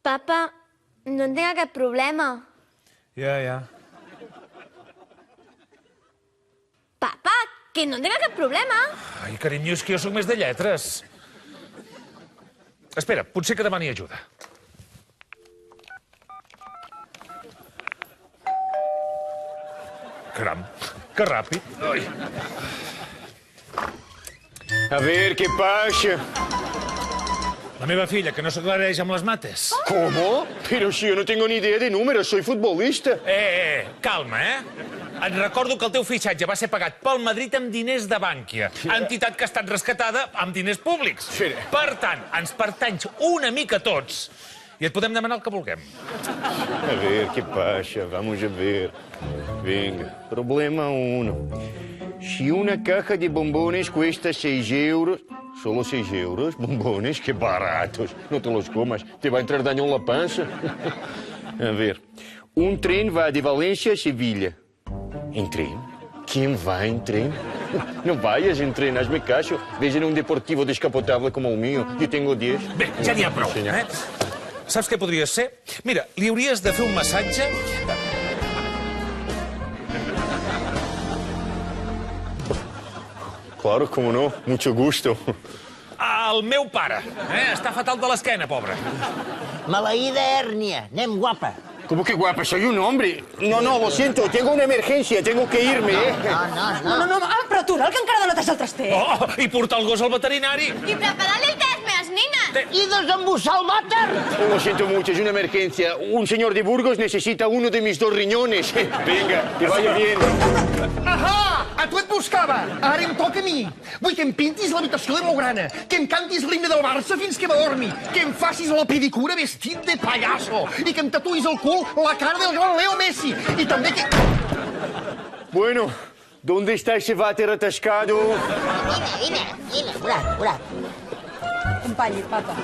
Papa, no en tinc cap problema. Ja. Papa, que no en tinc cap problema. Ai, carinyo, és que jo sóc més de lletres. Espera, potser que demani ajuda. Caram, que ràpid. Ai. A ver, ¿qué pasa? La meva filla, que no s'aclareix amb les mates. ¿Cómo? Pero si yo no tengo ni idea de números, soy futbolista. Calma, Et recordo que el teu fitxatge va ser pagat pel Madrid amb diners de Bànquia, entitat que ha estat rescatada amb diners públics. Per tant, ens pertanys una mica a tots i et podem demanar el que vulguem. A ver, ¿qué pasa? Vamos a ver. Venga, problema 1. Si una caja de bombones cuesta 6 euros... ¿Solo 6 euros? Bombones, qué baratos. No te los comas, te va a entrar daño en la panza. A ver, un tren va de Valencia a Sevilla. ¿En tren? ¿Quién va en tren? No vayas en tren, hazme caso. Ves en un deportivo descapotable como el mío. Yo tengo 10. Bé, ja n'hi ha prou, Saps què podries ser? Mira, li hauries de fer un massatge... Claro, cómo no. Mucho gusto. Al meu pare. Està fatal de l'esquena, pobre. Maleïda hèrnia. Anem, guapa. ¿Cómo que guapa? Soy un hombre. No, lo siento. Tengo una emergencia. Tengo que irme, No, Però atura'l, que encara no neteja el traster. I portar el gos al veterinari. I preparar-li el té a les meves nines. I desembussar el vàter. Lo siento mucho, es una emergencia. Un señor de Burgos necesita uno de mis 2 riñones. Venga, que vaya bien. Ahà! A tu et buscava! Ara em toca a mi! Vull que em pintis l'habitació de blaugrana, que em cantis l'himne del Barça fins que m'adormi, que em facis la pedicura vestit de pallasso i que em tatuïs al cul la cara del gran Leo Messi. I també que... Bueno, ¿dónde está ese váter atascado? Vine, curat. Acompanyi, papa.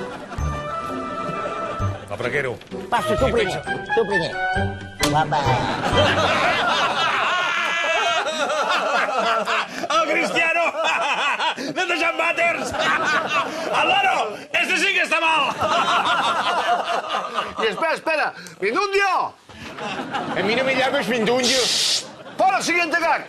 El preguero. Passa, tu primer. Guapa. El Cristiano! Netejant vàters! El Loro! Este sí que està mal! I espera! ¡Mindundio! A mí no me llames Mindundio. ¡Por el siguiente gag!